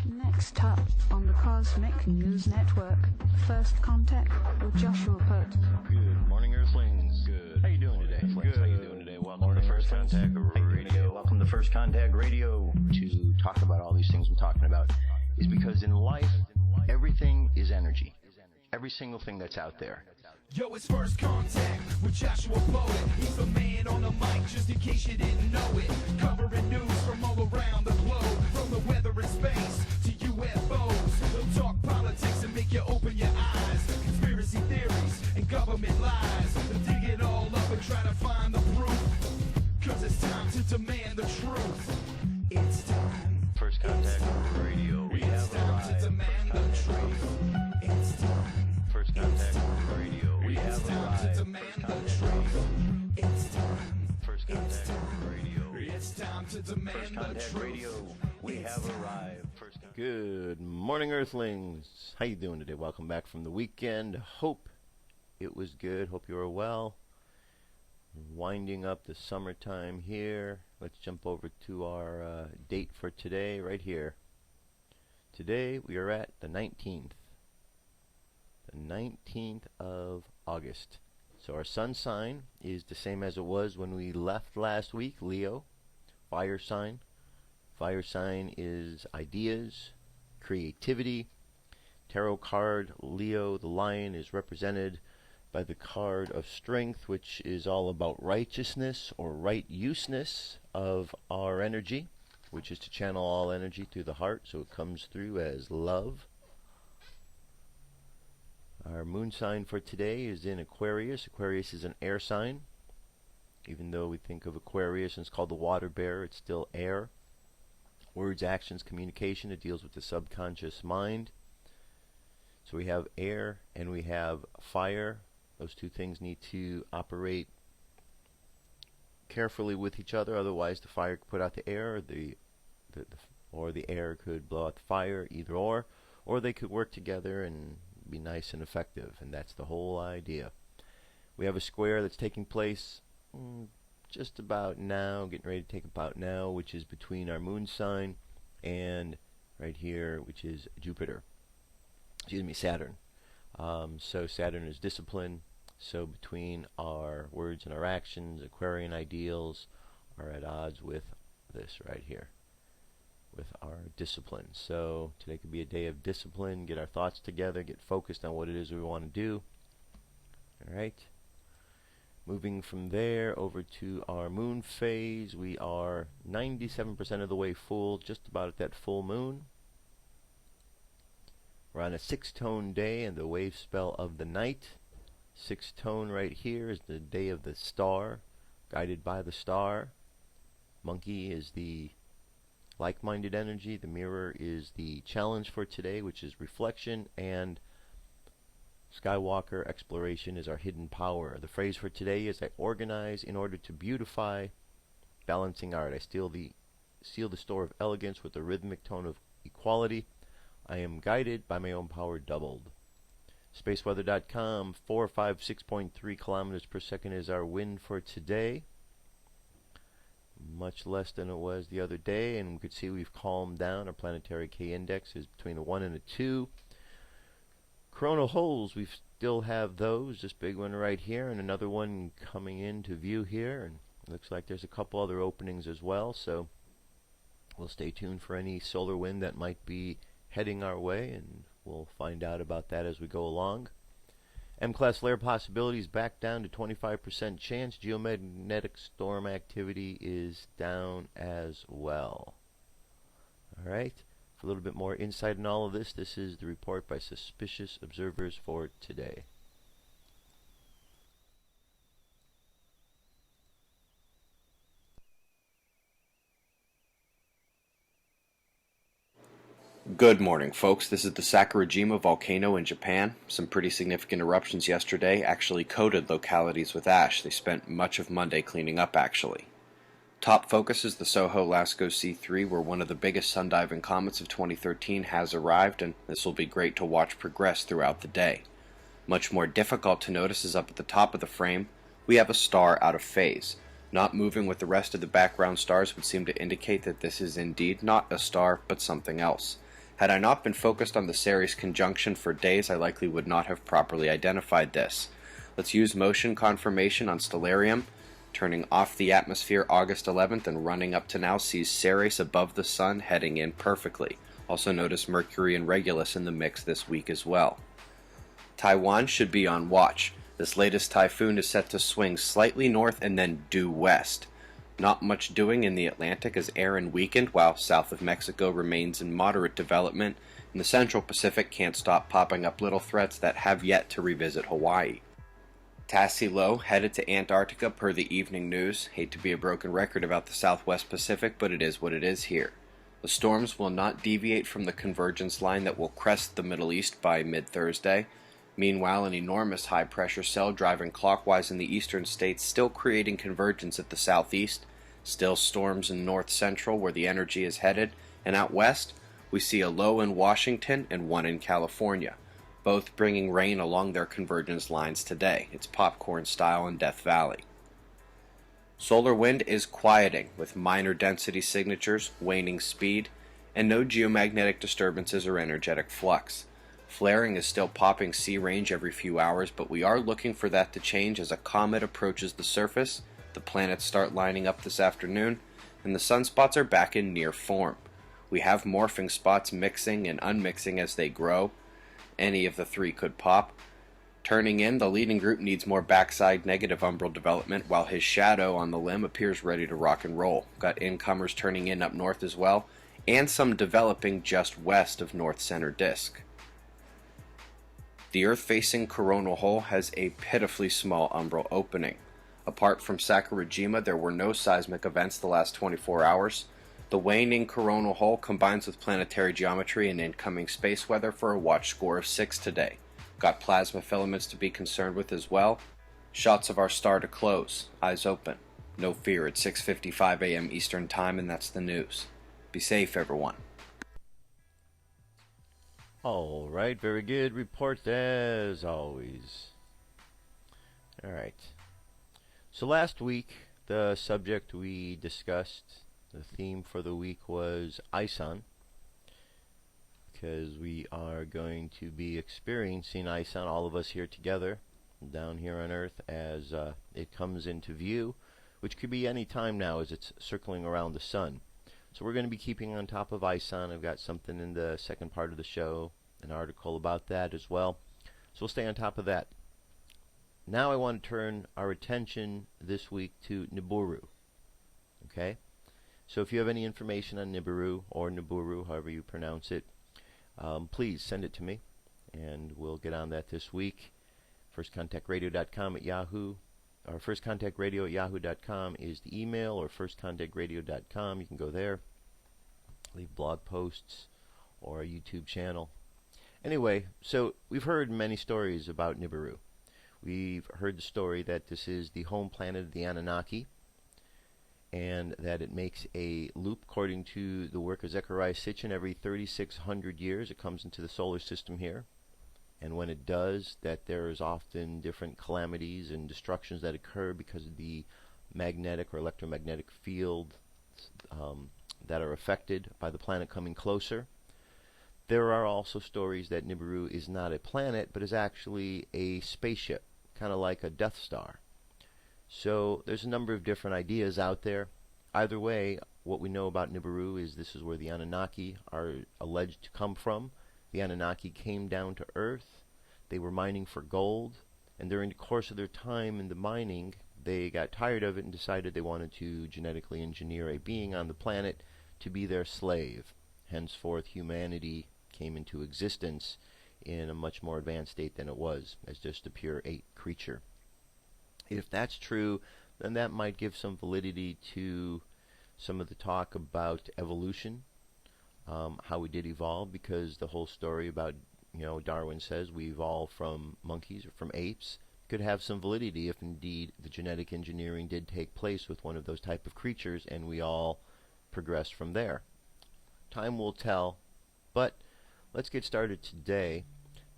Next up on the Cosmic News Network, First Contact with Joshua Pert. Good morning, Earthlings. Good. How you doing today? Good. How you doing today? Welcome to First Contact Radio. Welcome to First Contact Radio. To talk about all these things we're talking about is because in life, everything is energy. Every single thing that's out there. Yo, it's First Contact with Joshua Poet. He's the man on the mic, just in case you didn't know it. Covering news from all around the globe, from the weather and space to UFOs. They'll talk politics and make you open your eyes. Conspiracy theories and government lies. They'll dig it all up and try to find the proof. Cause it's time to demand the truth. It's time. First Contact Radio. We It's have time arrived. to demand the truth. It's time. First Contact Radio. We It's have time arrived. to demand the truth. It's time. First Contact Radio. It's time to demand First the Contact truth. Radio. We have arrived. First Contact. Good morning, Earthlings. How you doing today? Welcome back from the weekend. Hope it was good. Hope you were well. Winding up the summertime here. Let's jump over to our date for today right here. Today we are at the 19th. The 19th of August. So our sun sign is the same as it was when we left last week, Leo. Fire sign. Fire sign is ideas, creativity. Tarot card Leo, the lion, is represented by the card of strength, which is all about righteousness or right useness of our energy, which is to channel all energy through the heart, so it comes through as love. Our moon sign for today is in Aquarius. Aquarius is an air sign. Even though we think of Aquarius and it's called the water bearer, it's still air. Words, actions, communication. It deals with the subconscious mind. So we have air and we have fire. Those two things need to operate carefully with each other. Otherwise, the fire could put out the air, or the air could blow out the fire. Either or they could work together and be nice and effective. And that's the whole idea. We have a square that's taking place just about now, getting ready to take about now, which is between our moon sign and right here, which is Jupiter. Excuse me, Saturn. So Saturn is discipline. So between our words and our actions, Aquarian ideals are at odds with this right here, with our discipline. So today could be a day of discipline, get our thoughts together, get focused on what it is we want to do. All right. Moving from there over to our moon phase, we are 97% of the way full, just about at that full moon. We're on a 6-tone day and the wave spell of the night. 6-tone right here is the day of the star, guided by the star. Monkey is the like-minded energy. The mirror is the challenge for today, which is reflection, and Skywalker exploration is our hidden power. The phrase for today is I organize in order to beautify, balancing art. I seal the store of elegance with a rhythmic tone of equality. I am guided by my own power doubled. Spaceweather.com, 456.3 kilometers per second is our wind for today. Much less than it was the other day, and we could see we've calmed down. Our planetary K index is between a 1 and a 2. Coronal holes, we still have those. This big one right here, and another one coming into view here. And it looks like there's a couple other openings as well, so we'll stay tuned for any solar wind that might be heading our way, and we'll find out about that as we go along. M-class flare possibilities back down to 25% chance. Geomagnetic storm activity is down as well. All right. For a little bit more insight on all of this, this is the report by Suspicious Observers for today. Good morning, folks. This is the Sakurajima volcano in Japan. Some pretty significant eruptions yesterday actually coated localities with ash. They spent much of Monday cleaning up, actually. Top focus is the Soho Lascaux C3, where one of the biggest sundiving comets of 2013 has arrived, and this will be great to watch progress throughout the day. Much more difficult to notice is up at the top of the frame. We have a star out of phase. Not moving with the rest of the background stars would seem to indicate that this is indeed not a star, but something else. Had I not been focused on the Ceres conjunction for days, I likely would not have properly identified this. Let's use motion confirmation on Stellarium. Turning off the atmosphere August 11th and running up to now sees Ceres above the Sun heading in perfectly. Also notice Mercury and Regulus in the mix this week as well. Taiwan should be on watch. This latest typhoon is set to swing slightly north and then due west. Not much doing in the Atlantic as Erin weakened, while south of Mexico remains in moderate development, and the Central Pacific can't stop popping up little threats that have yet to revisit Hawaii. Tassilo headed to Antarctica per the evening news. Hate to be a broken record about the Southwest Pacific, but it is what it is here. The storms will not deviate from the convergence line that will crest the Middle East by mid-Thursday. Meanwhile, an enormous high-pressure cell driving clockwise in the eastern states still creating convergence at the southeast. Still storms in north-central where the energy is headed. And out west, we see a low in Washington and one in California, both bringing rain along their convergence lines today. It's popcorn style in Death Valley. Solar wind is quieting with minor density signatures, waning speed, and no geomagnetic disturbances or energetic flux. Flaring is still popping sea range every few hours, but we are looking for that to change as a comet approaches the surface, the planets start lining up this afternoon, and the sunspots are back in near form. We have morphing spots mixing and unmixing as they grow. Any of the three could pop. Turning in, the leading group needs more backside negative umbral development, while his shadow on the limb appears ready to rock and roll. Got incomers turning in up north as well, and some developing just west of north center disk. The Earth-facing coronal hole has a pitifully small umbral opening. Apart from Sakurajima, there were no seismic events the last 24 hours. The waning coronal hole combines with planetary geometry and incoming space weather for a watch score of 6 today. Got plasma filaments to be concerned with as well. Shots of our star to close. Eyes open. No fear, it's 6:55 a.m. Eastern Time, and that's the news. Be safe, everyone. All right, very good report as always. All right. So last week, the subject we discussed, the theme for the week was ISON, because we are going to be experiencing ISON, all of us here together, down here on Earth, as it comes into view, which could be any time now as it's circling around the sun. So we're going to be keeping on top of ISON. I've got something in the second part of the show, an article about that as well. So we'll stay on top of that. Now I want to turn our attention this week to NIBIRU. Okay? So if you have any information on NIBIRU, or NIBIRU, however you pronounce it, please send it to me, and we'll get on that this week. FirstContactRadio.com at Yahoo, or FirstContactRadio at Yahoo.com is the email, or FirstContactRadio.com. You can go there, leave blog posts, or a YouTube channel. Anyway, so we've heard many stories about NIBIRU. We've heard the story that this is the home planet of the Anunnaki, and that it makes a loop according to the work of Zecharia Sitchin every 3,600 years. It comes into the solar system here, and when it does, that there is often different calamities and destructions that occur because of the magnetic or electromagnetic field that are affected by the planet coming closer. There are also stories that NIBIRU is not a planet, but is actually a spaceship, kind of like a Death Star. So there's a number of different ideas out there. Either way, what we know about NIBIRU is this is where the Anunnaki are alleged to come from. The Anunnaki came down to Earth. They were mining for gold, and during the course of their time in the mining, they got tired of it and decided they wanted to genetically engineer a being on the planet to be their slave. Henceforth, humanity came into existence in a much more advanced state than it was, as just a pure ape creature. If that's true, then that might give some validity to some of the talk about evolution, how we did evolve, because the whole story about, Darwin says we evolved from monkeys or from apes could have some validity if indeed the genetic engineering did take place with one of those type of creatures and we all progressed from there. Time will tell, but let's get started today.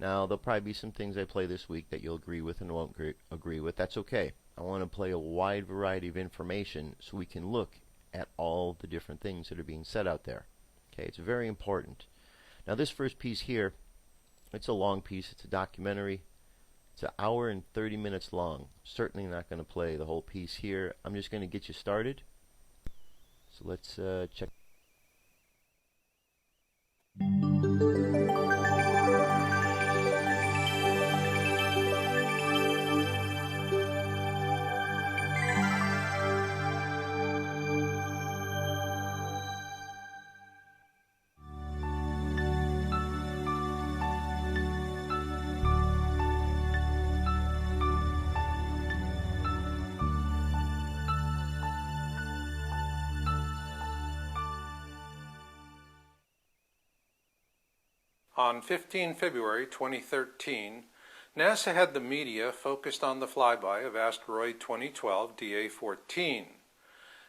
Now, there'll probably be some things I play this week that you'll agree with and won't agree with. That's okay. I want to play a wide variety of information so we can look at all the different things that are being said out there. Okay, it's very important. Now this first piece here, it's a long piece. It's a documentary. It's an hour and 30 minutes long. Certainly not going to play the whole piece here. I'm just going to get you started. So let's check. On 15 February 2013, NASA had the media focused on the flyby of asteroid 2012 DA-14.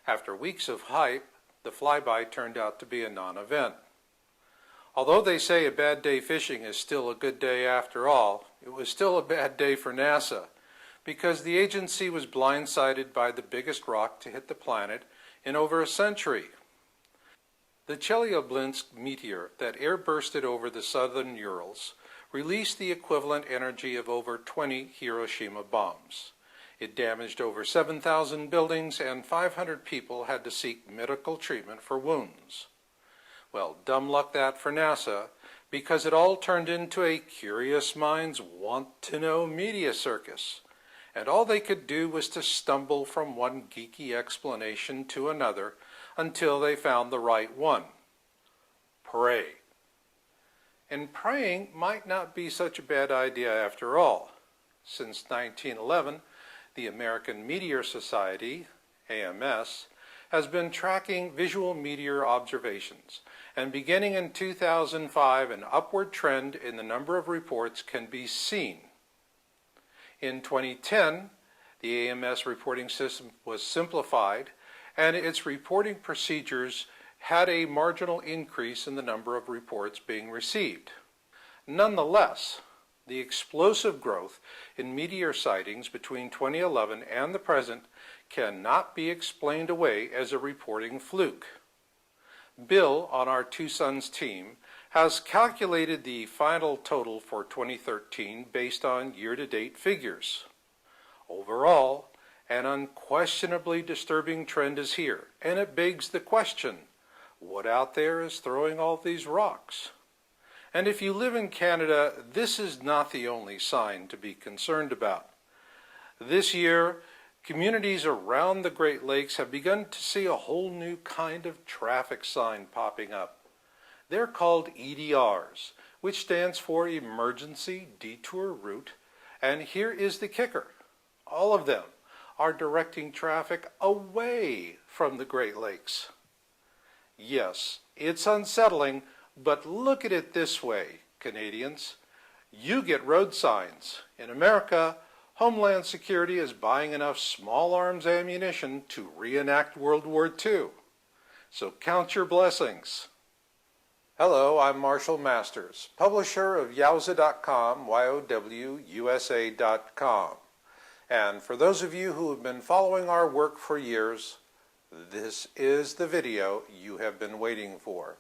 After weeks of hype, the flyby turned out to be a non-event. Although they say a bad day fishing is still a good day after all, it was still a bad day for NASA, because the agency was blindsided by the biggest rock to hit the planet in over a century. The Chelyabinsk meteor that airbursted over the southern Urals released the equivalent energy of over 20 Hiroshima bombs. It damaged over 7,000 buildings and 500 people had to seek medical treatment for wounds. Well, dumb luck that for NASA, because it all turned into a curious minds want-to-know media circus. And all they could do was to stumble from one geeky explanation to another until they found the right one. Pray. And praying might not be such a bad idea after all. Since 1911, the American Meteor Society, AMS, has been tracking visual meteor observations, and beginning in 2005, an upward trend in the number of reports can be seen. In 2010, the AMS reporting system was simplified, and its reporting procedures had a marginal increase in the number of reports being received. Nonetheless, the explosive growth in meteor sightings between 2011 and the present cannot be explained away as a reporting fluke. Bill, on our Two Suns team, has calculated the final total for 2013 based on year-to-date figures. Overall, an unquestionably disturbing trend is here, and it begs the question, what out there is throwing all these rocks? And if you live in Canada, this is not the only sign to be concerned about. This year, communities around the Great Lakes have begun to see a whole new kind of traffic sign popping up. They're called EDRs, which stands for Emergency Detour Route, and here is the kicker. All of them are directing traffic away from the Great Lakes. Yes, it's unsettling, but look at it this way, Canadians. You get road signs. In America, Homeland Security is buying enough small arms ammunition to reenact World War II. So count your blessings. Hello, I'm Marshall Masters, publisher of Yowza.com, YOWUSA.com. And for those of you who have been following our work for years, this is the video you have been waiting for,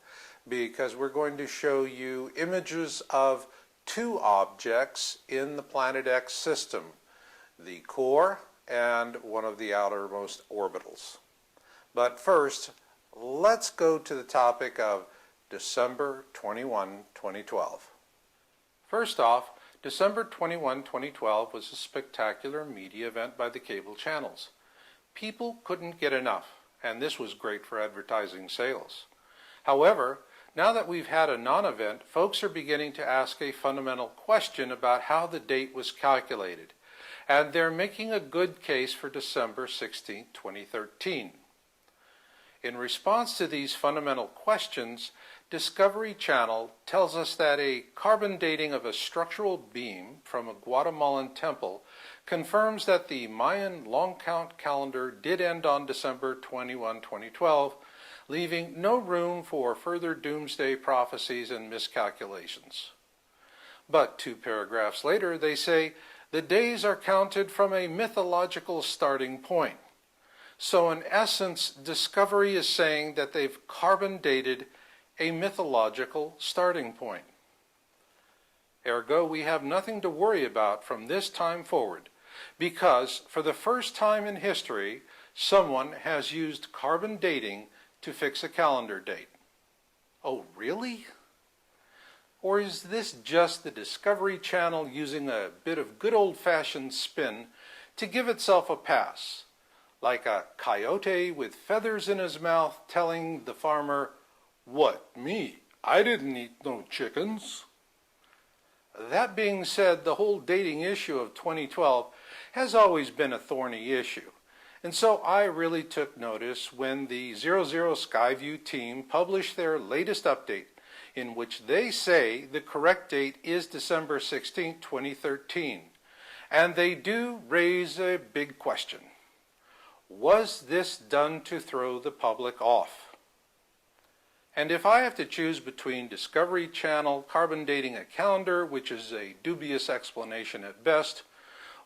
because we're going to show you images of two objects in the Planet X system, the core and one of the outermost orbitals. But first, let's go to the topic of December 21, 2012. First off, December 21, 2012 was a spectacular media event by the cable channels. People couldn't get enough, and this was great for advertising sales. However, now that we've had a non-event, folks are beginning to ask a fundamental question about how the date was calculated, and they're making a good case for December 16, 2013. In response to these fundamental questions, Discovery Channel tells us that a carbon dating of a structural beam from a Guatemalan temple confirms that the Mayan long count calendar did end on December 21, 2012, leaving no room for further doomsday prophecies and miscalculations. But 2 paragraphs later, they say The days are counted from a mythological starting point. So in essence, Discovery is saying that they've carbon dated a mythological starting point. Ergo, we have nothing to worry about from this time forward, because for the first time in history, someone has used carbon dating to fix a calendar date. Oh, really? Or is this just the Discovery Channel using a bit of good old-fashioned spin to give itself a pass, like a coyote with feathers in his mouth telling the farmer, "What, me? I didn't eat no chickens." That being said, the whole dating issue of 2012 has always been a thorny issue. And so I really took notice when the 00 Skyview team published their latest update, in which they say the correct date is December 16, 2013. And they do raise a big question. Was this done to throw the public off? And if I have to choose between Discovery Channel carbon dating a calendar, which is a dubious explanation at best,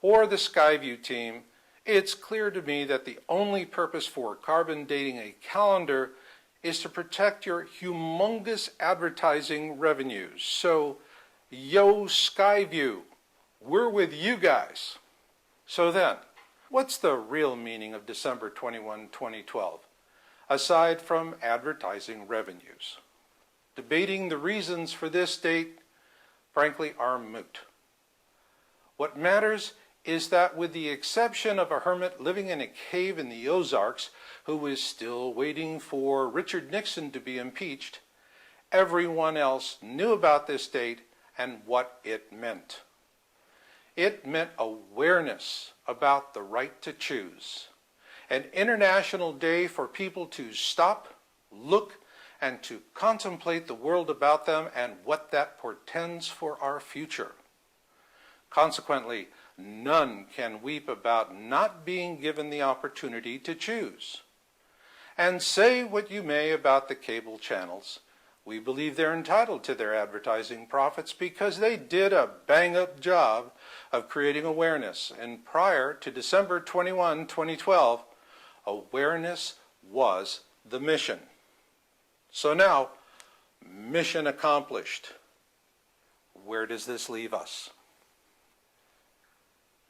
or the Skyview team, it's clear to me that the only purpose for carbon dating a calendar is to protect your humongous advertising revenues. So, yo Skyview, we're with you guys. So then, what's the real meaning of December 21, 2012, aside from advertising revenues? Debating the reasons for this date, frankly, are moot. What matters is that with the exception of a hermit living in a cave in the Ozarks who is still waiting for Richard Nixon to be impeached, everyone else knew about this date and what it meant. It meant awareness about the right to choose, an international day for people to stop, look, and to contemplate the world about them and what that portends for our future. Consequently, none can weep about not being given the opportunity to choose. And say what you may about the cable channels, we believe they're entitled to their advertising profits because they did a bang-up job of creating awareness. And prior to December 21, 2012, awareness was the mission. So now, mission accomplished. Where does this leave us?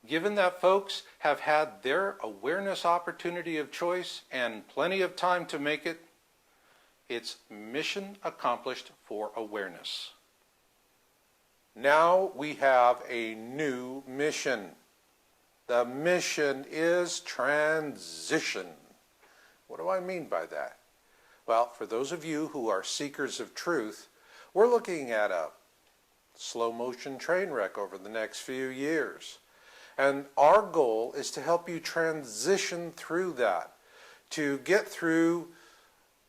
Given that folks have had their awareness opportunity of choice and plenty of time to make it, it's mission accomplished for awareness. Now we have a new mission. The mission is transition. What do I mean by that? Well, for those of you who are seekers of truth, we're looking at a slow motion train wreck over the next few years. And our goal is to help you transition through that, to get through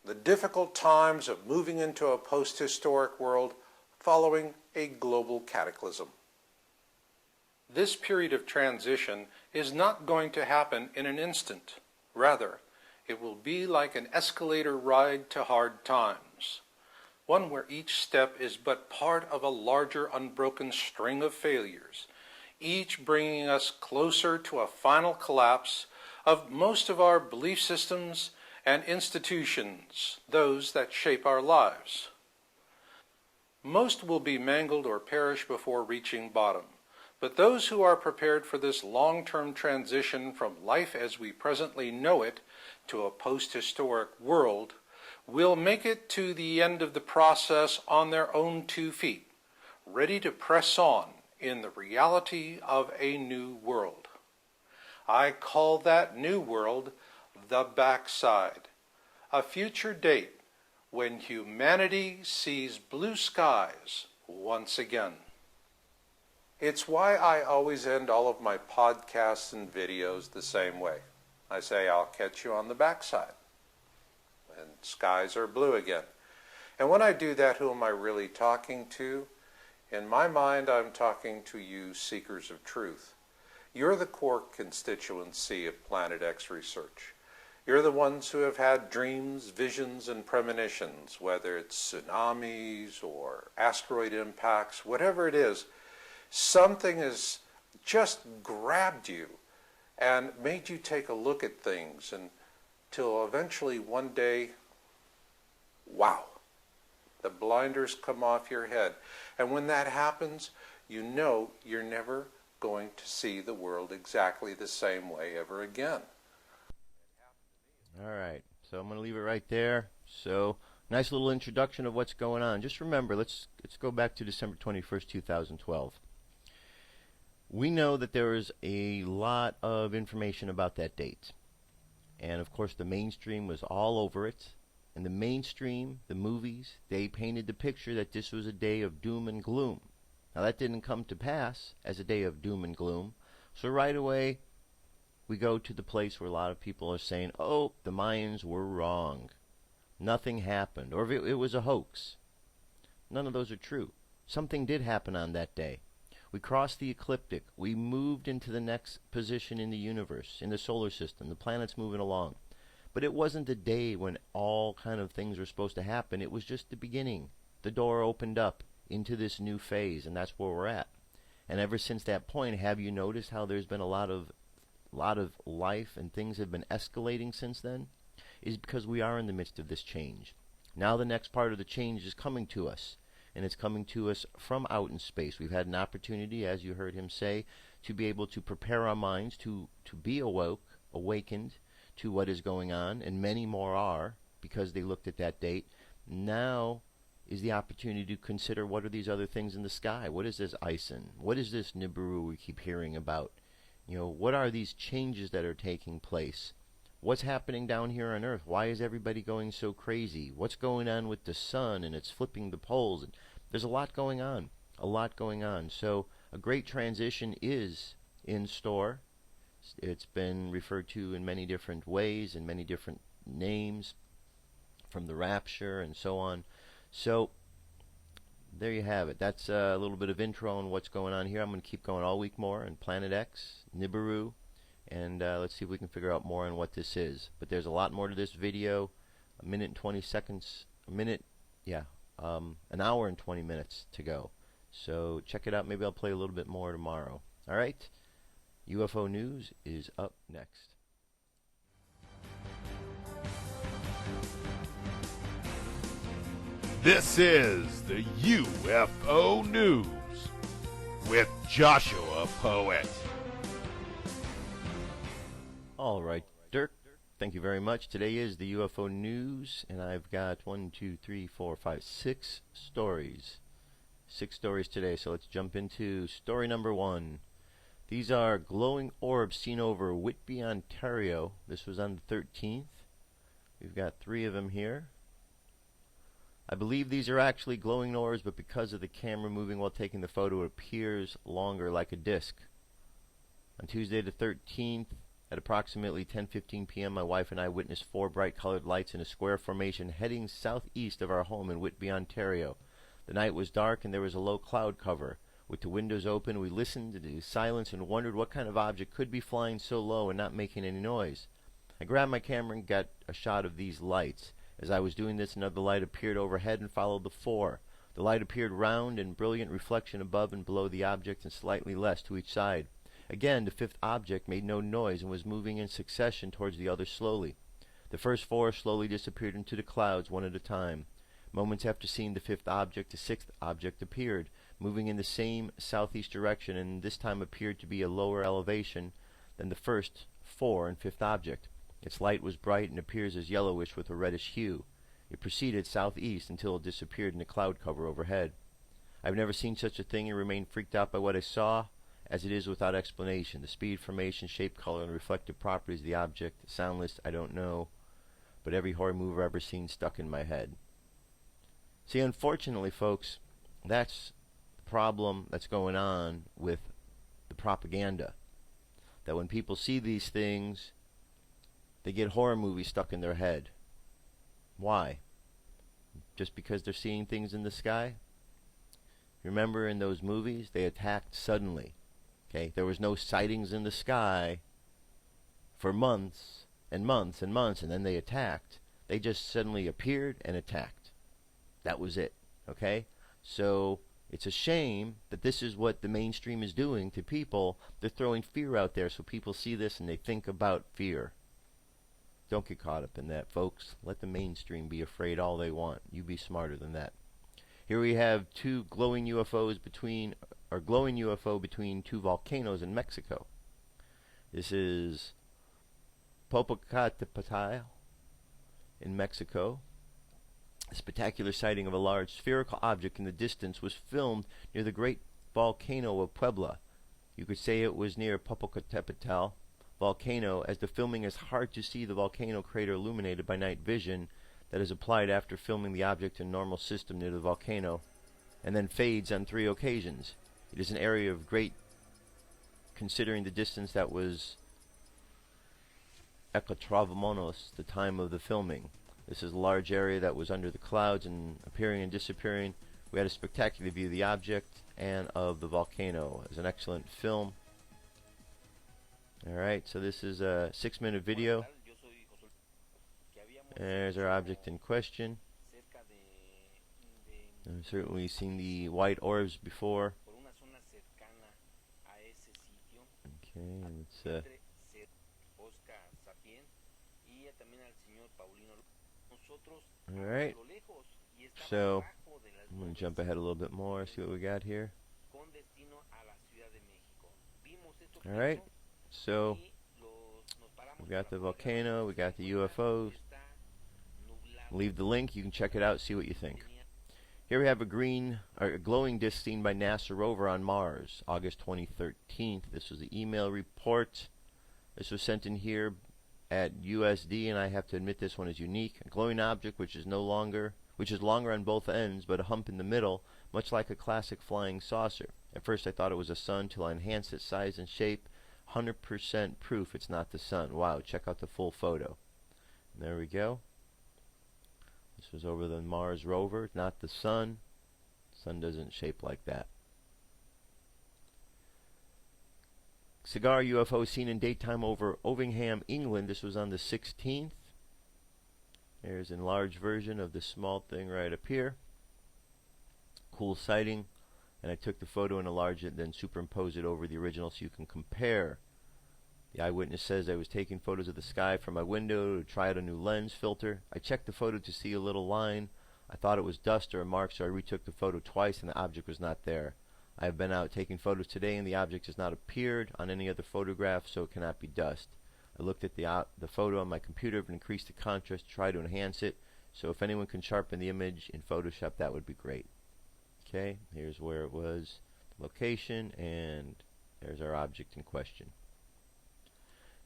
the difficult times of moving into a post-historic world following a global cataclysm. This period of transition is not going to happen in an instant. Rather, it will be like an escalator ride to hard times, one where each step is but part of a larger unbroken string of failures, each bringing us closer to a final collapse of most of our belief systems and institutions, those that shape our lives. Most will be mangled or perish before reaching bottom, but those who are prepared for this long-term transition from life as we presently know it to a post-historic world will make it to the end of the process on their own 2 feet, ready to press on in the reality of a new world. I call that new world the backside, a future date when humanity sees blue skies once again. It's why I always end all of my podcasts and videos the same way. I say, I'll catch you on the backside, and skies are blue again. And when I do that, who am I really talking to? In my mind, I'm talking to you seekers of truth. You're the core constituency of Planet X research. You're the ones who have had dreams, visions, and premonitions, whether it's tsunamis or asteroid impacts, whatever it is. Something is just grabbed you and made you take a look at things until eventually one day, wow, the blinders come off your head. And when that happens, you know you're never going to see the world exactly the same way ever again. All right, so I'm going to leave it right there. So, nice little introduction of what's going on. Just remember, let's go back to December 21st, 2012. We know that there is a lot of information about that date. And, of course, the mainstream was all over it. And the mainstream, the movies, they painted the picture that this was a day of doom and gloom. Now, that didn't come to pass as a day of doom and gloom. So right away, we go to the place where a lot of people are saying, oh, the Mayans were wrong. Nothing happened. Or if it was a hoax. None of those are true. Something did happen on that day. We crossed the ecliptic. We moved into the next position in the universe, in the solar system. The planet's moving along. But it wasn't the day when all kind of things were supposed to happen. It was just the beginning. The door opened up into this new phase, and that's where we're at. And ever since that point, have you noticed how there's been a lot of life and things have been escalating since then? Is because we are in the midst of this change. Now the next part of the change is coming to us, and it's coming to us from out in space. We've had an opportunity, as you heard him say, to be able to prepare our minds to be awakened to what is going on, and many more are, because they looked at that date. Now is the opportunity to consider, what are these other things in the sky? What is this ISON? What is this NIBIRU we keep hearing about? You know, what are these changes that are taking place? What's happening down here on Earth? Why is everybody going so crazy? What's going on with the sun, and it's flipping the poles? And there's a lot going on. So a great transition is in store. It's been referred to in many different ways, in many different names, from the rapture and so on. So there you have it. That's a little bit of intro on what's going on here. I'm going to keep going all week more on Planet X, NIBIRU, and let's see if we can figure out more on what this is. But there's a lot more to this video. A minute and 20 seconds, an hour and 20 minutes to go. So check it out. Maybe I'll play a little bit more tomorrow. All right? UFO News is up next. This is the UFO News with Joshua Poet. All right, Dirk, thank you very much. Today is the UFO News, and I've got 6 stories. 6 stories today, so let's jump into story number 1. These are glowing orbs seen over Whitby, Ontario. This was on the 13th. We've got 3 of them here. I believe these are actually glowing orbs, but because of the camera moving while taking the photo, it appears longer, like a disc. On Tuesday the 13th, at approximately 10:15 p.m., my wife and I witnessed 4 bright colored lights in a square formation heading southeast of our home in Whitby, Ontario. The night was dark and there was a low cloud cover. With the windows open, we listened to the silence and wondered what kind of object could be flying so low and not making any noise. I grabbed my camera and got a shot of these lights. As I was doing this, another light appeared overhead and followed the 4. The light appeared round and brilliant reflection above and below the object and slightly less to each side. Again, the 5th object made no noise and was moving in succession towards the others slowly. The first 4 slowly disappeared into the clouds one at a time. Moments after seeing the 5th object, the 6th object appeared, moving in the same southeast direction, and this time appeared to be a lower elevation than the first 4 and 5th object. Its light was bright and appears as yellowish with a reddish hue. It proceeded southeast until it disappeared in the cloud cover overhead. I've never seen such a thing and remained freaked out by what I saw, as it is without explanation. The speed, formation, shape, color, and reflective properties of the object, the sound list, I don't know, but every horror movie I've ever seen stuck in my head. See, unfortunately, folks, that's the problem that's going on with the propaganda. That when people see these things, they get horror movies stuck in their head. Why? Just because they're seeing things in the sky? Remember in those movies, they attacked suddenly. Okay, there was no sightings in the sky for months and months and months, and then they attacked. They just suddenly appeared and attacked. That was it. Okay? So It's a shame that this is what the mainstream is doing to people. They're throwing fear out there so people see this and they think about fear. Don't get caught up in that, folks. Let the mainstream be afraid all they want. You be smarter than that. Here we have two glowing UFO between two volcanoes in Mexico. This is Popocatépetl in Mexico. A spectacular sighting of a large spherical object in the distance was filmed near the great volcano of Puebla. You could say it was near Popocatépetl volcano, as the filming is hard to see the volcano crater illuminated by night vision that is applied after filming the object in normal system near the volcano, and then fades on 3 occasions. It is an area of great, considering the distance that was Ecotravmonos, the time of the filming. This is a large area that was under the clouds and appearing and disappearing. We had a spectacular view of the object and of the volcano. It was an excellent film. Alright, so this is a 6-minute video. There's our object in question. I've certainly seen the white orbs before. Okay, let's alright, so I'm going to jump ahead a little bit more, see what we got here. Alright, so we got the volcano, we got the UFOs. Leave the link, you can check it out, see what you think. Here we have a glowing disk seen by NASA rover on Mars, August 2013. This was the email report. This was sent in here at USD, and I have to admit this one is unique. A glowing object which is longer on both ends, but a hump in the middle, much like a classic flying saucer. At first I thought it was a sun till I enhanced its size and shape. 100% proof it's not the sun. Wow, check out the full photo. And there we go. This was over the Mars rover, not the sun. Sun doesn't shape like that. Cigar UFO seen in daytime over Ovingham, England. This was on the 16th. There's an enlarged version of this small thing right up here. Cool sighting. And I took the photo and enlarged it, then superimposed it over the original so you can compare. The eyewitness says I was taking photos of the sky from my window to try out a new lens filter. I checked the photo to see a little line. I thought it was dust or a mark, so I retook the photo twice and the object was not there. I have been out taking photos today and the object has not appeared on any other photograph, so it cannot be dust. I looked at the photo on my computer and increased the contrast to try to enhance it, so if anyone can sharpen the image in Photoshop, that would be great. Okay, here's where it was, the location, and there's our object in question.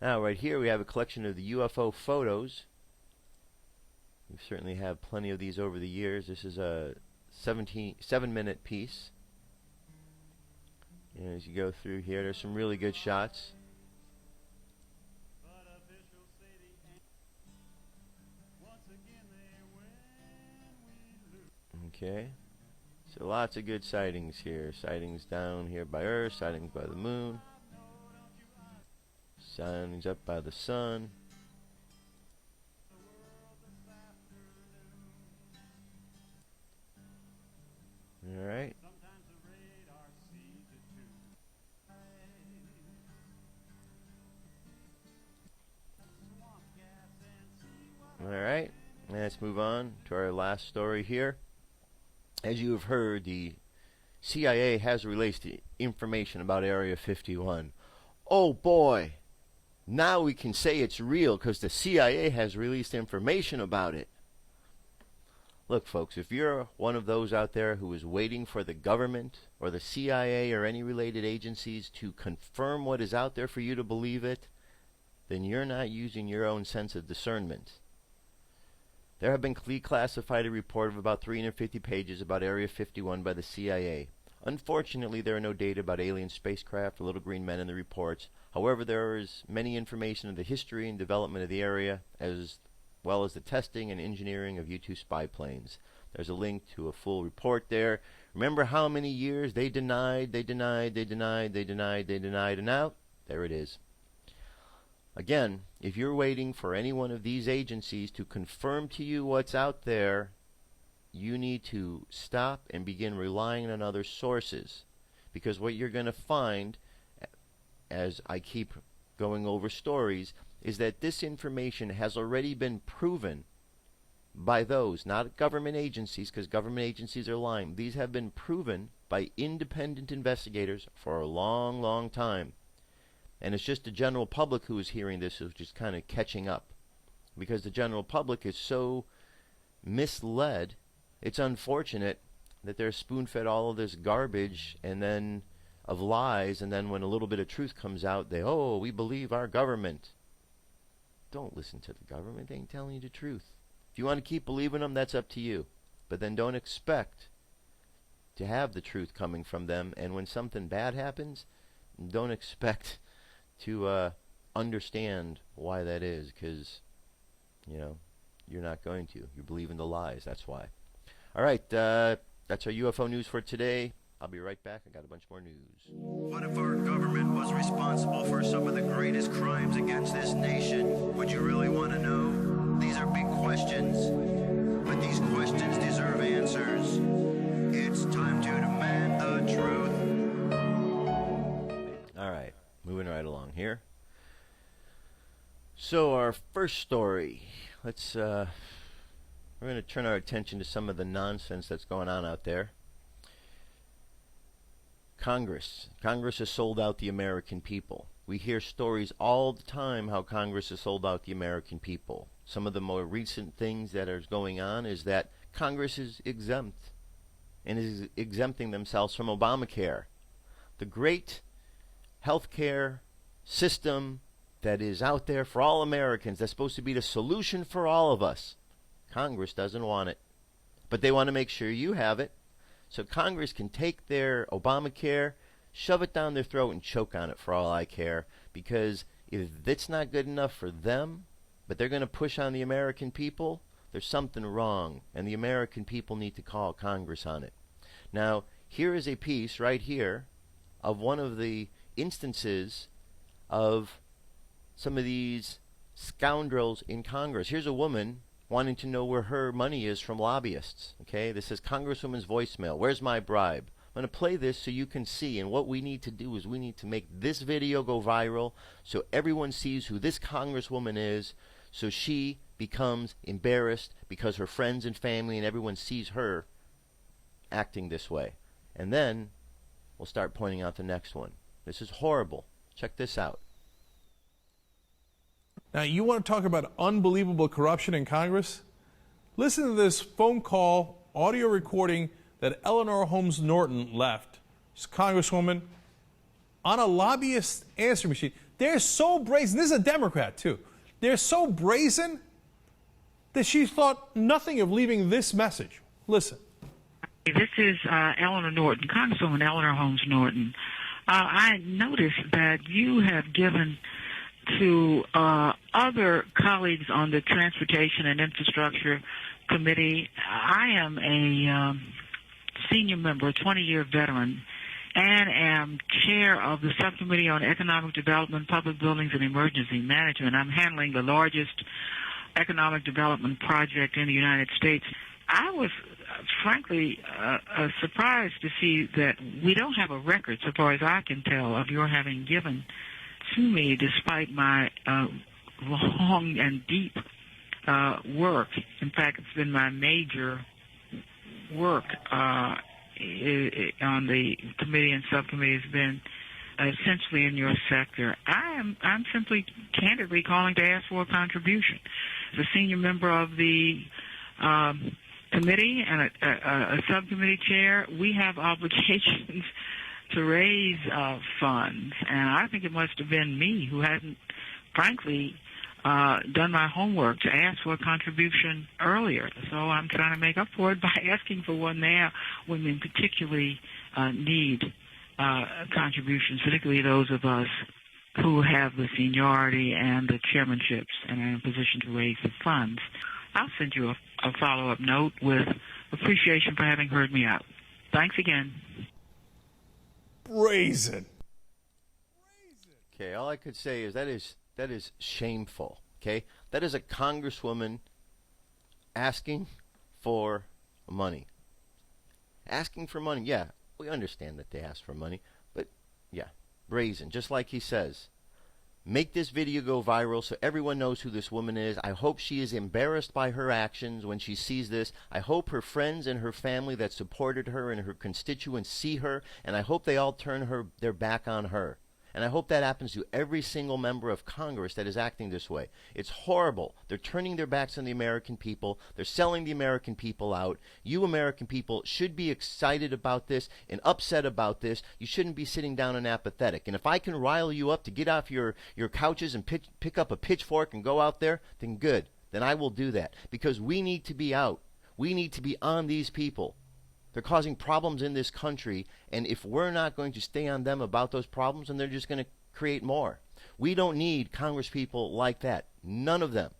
Now right here we have a collection of the UFO photos. We certainly have plenty of these over the years. This is a 7-minute piece. And as you go through here, there's some really good shots. Okay. So lots of good sightings here. Sightings down here by Earth, sightings by the moon, sightings up by the sun. Alright. Alright, let's move on to our last story here. As you have heard, the CIA has released information about Area 51. Oh boy! Now we can say it's real because the CIA has released information about it. Look, folks, if you're one of those out there who is waiting for the government or the CIA or any related agencies to confirm what is out there for you to believe it, then you're not using your own sense of discernment. There have been declassified a report of about 350 pages about Area 51 by the CIA. Unfortunately, there are no data about alien spacecraft or little green men in the reports. However, there is many information of the history and development of the area, as well as the testing and engineering of U-2 spy planes. There's a link to a full report there. Remember how many years they denied, and now there it is. Again, if you're waiting for any one of these agencies to confirm to you what's out there, you need to stop and begin relying on other sources. Because what you're going to find, as I keep going over stories, is that this information has already been proven by those, not government agencies, because government agencies are lying. These have been proven by independent investigators for a long, long time. And it's just the general public who is hearing this, who's just kind of catching up. Because the general public is so misled, it's unfortunate that they're spoon-fed all of this garbage and then of lies, and then when a little bit of truth comes out, we believe our government. Don't listen to the government. They ain't telling you the truth. If you want to keep believing them, that's up to you. But then don't expect to have the truth coming from them. And when something bad happens, don't expect to understand why that is, because, you're not going to. You believe in the lies. That's why. All right. That's our UFO news for today. I'll be right back. I got a bunch more news. What if our government was responsible for some of the greatest crimes against this nation? Would you really want to know? These are big questions, but these questions deserve answers. It's time to demand the truth. All right, moving right along here. So our first story, we're going to turn our attention to some of the nonsense that's going on out there. Congress has sold out the American people. We hear stories all the time how Congress has sold out the American people. Some of the more recent things that are going on is that Congress is exempt and is exempting themselves from Obamacare, the great healthcare system that is out there for all Americans. That's supposed to be the solution for all of us. Congress doesn't want it, but they want to make sure you have it. So Congress can take their Obamacare, shove it down their throat, and choke on it for all I care. Because if it's not good enough for them, but they're going to push on the American people, there's something wrong. And the American people need to call Congress on it. Now, here is a piece right here of one of the instances of some of these scoundrels in Congress. Here's a woman wanting to know where her money is from lobbyists. Okay, this is Congresswoman's voicemail. Where's my bribe? I'm going to play this so you can see, and what we need to do is we need to make this video go viral so everyone sees who this Congresswoman is, so she becomes embarrassed because her friends and family and everyone sees her acting this way. And then we'll start pointing out the next one. This is horrible. Check this out. Now, you want to talk about unbelievable corruption in Congress? Listen to this phone call, audio recording that Eleanor Holmes Norton left, this Congresswoman, on a lobbyist answering machine. They're so brazen. This is a Democrat, too. They're so brazen that she thought nothing of leaving this message. Listen. This is Eleanor Norton, Congresswoman Eleanor Holmes Norton. I noticed that you have given to other colleagues on the Transportation and Infrastructure Committee. I am a senior member, a 20-year veteran, and am chair of the Subcommittee on Economic Development, Public Buildings, and Emergency Management. I'm handling the largest economic development project in the United States. I was, frankly, surprised to see that we don't have a record, so far as I can tell, of your having given to me, despite my long and deep work. In fact, it's been my major work on the committee and subcommittee has been essentially in your sector. I'm simply candidly calling to ask for a contribution. As a senior member of the committee and a subcommittee chair, we have obligations to raise funds, and I think it must have been me who hadn't, frankly, done my homework to ask for a contribution earlier. So I'm trying to make up for it by asking for one now when we particularly need contributions, particularly those of us who have the seniority and the chairmanships and are in a position to raise the funds. I'll send you a follow-up note with appreciation for having heard me out. Thanks again. Brazen. Okay, all I could say is that is shameful. Okay, that is a congresswoman asking for money. Asking for money, yeah, we understand that they ask for money, but yeah, brazen, just like he says. Make this video go viral so everyone knows who this woman is. I hope she is embarrassed by her actions when she sees this. I hope her friends and her family that supported her and her constituents see her, and I hope they all turn their back on her. And I hope that happens to every single member of Congress that is acting this way. It's horrible. They're turning their backs on the American people. They're selling the American people out. You American people should be excited about this and upset about this. You shouldn't be sitting down and apathetic. And if I can rile you up to get off your couches and pick up a pitchfork and go out there, then good. Then I will do that. Because we need to be out. We need to be on these people. They're causing problems in this country, and if we're not going to stay on them about those problems, then they're just going to create more. We don't need congresspeople like that. None of them.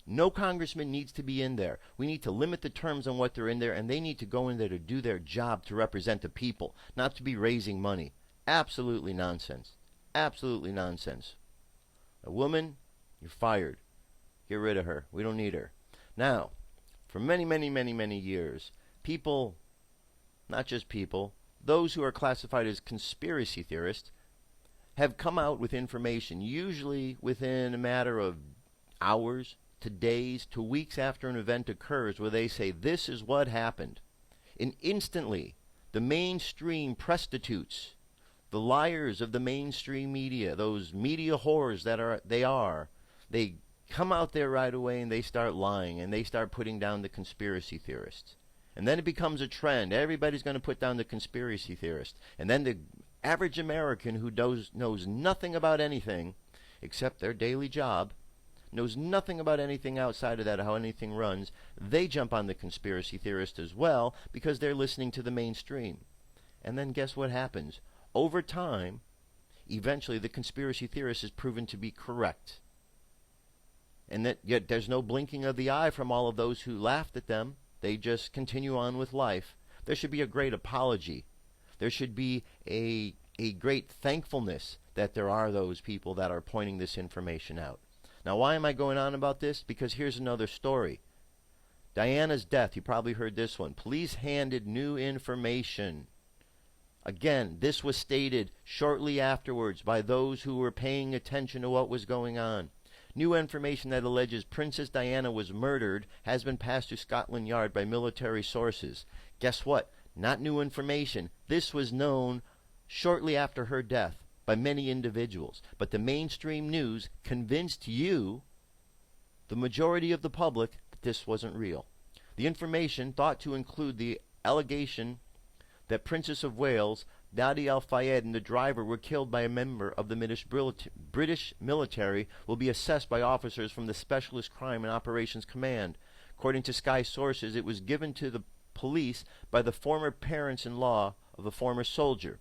No congressman needs to be in there. We need to limit the terms on what they're in there, and they need to go in there to do their job to represent the people, not to be raising money. Absolutely nonsense. Absolutely nonsense. A woman, you're fired. Get rid of her. We don't need her. Now, for many, many, many, many years, people, not just people, those who are classified as conspiracy theorists have come out with information, usually within a matter of hours to days to weeks after an event occurs, where they say this is what happened. And instantly, the mainstream prostitutes, the liars of the mainstream media, those media whores that they come out there right away and they start lying and they start putting down the conspiracy theorists. And then it becomes a trend. Everybody's going to put down the conspiracy theorist. And then the average American who knows nothing about anything except their daily job, knows nothing about anything outside of that, how anything runs, they jump on the conspiracy theorist as well because they're listening to the mainstream. And then guess what happens? Over time, eventually the conspiracy theorist is proven to be correct. And that yet there's no blinking of the eye from all of those who laughed at them. They just continue on with life. There should be a great apology. There should be a great thankfulness that there are those people that are pointing this information out. Now, why am I going on about this? Because here's another story. Diana's death, you probably heard this one. Police handed new information. Again, this was stated shortly afterwards by those who were paying attention to what was going on. New information that alleges Princess Diana was murdered has been passed to Scotland Yard by military sources. Guess what? Not new information. This was known shortly after her death by many individuals. But the mainstream news convinced you, the majority of the public, that this wasn't real. The information thought to include the allegation that Princess of Wales, Dadi Al-Fayed, and the driver were killed by a member of the British military will be assessed by officers from the Specialist Crime and Operations Command. According to Sky sources, it was given to the police by the former parents-in-law of a former soldier.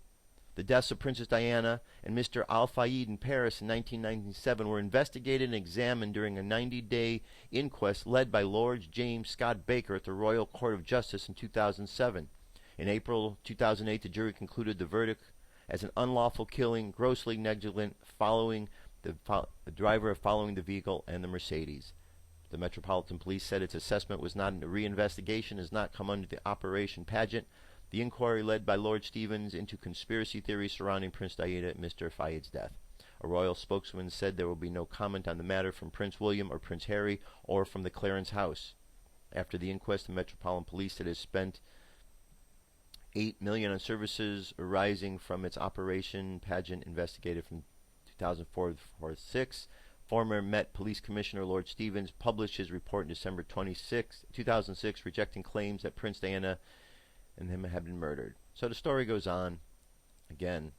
The deaths of Princess Diana and Mr. Al-Fayed in Paris in 1997 were investigated and examined during a 90-day inquest led by Lord James Scott Baker at the Royal Court of Justice in 2007. In April 2008, the jury concluded the verdict as an unlawful killing, grossly negligent, following the driver of following the vehicle and the Mercedes. The Metropolitan Police said its assessment was not a reinvestigation, has not come under the Operation Pageant. The inquiry led by Lord Stevens into conspiracy theories surrounding Prince Diana and Mr. Fayed's death. A royal spokesman said there will be no comment on the matter from Prince William or Prince Harry or from the Clarence House. After the inquest, the Metropolitan Police has spent $8 million on services arising from its Operation Pageant investigated from 2004 to 2006. Former Met Police Commissioner Lord Stevens published his report in December 2006, rejecting claims that Prince Diana and him had been murdered. So the story goes on. Again,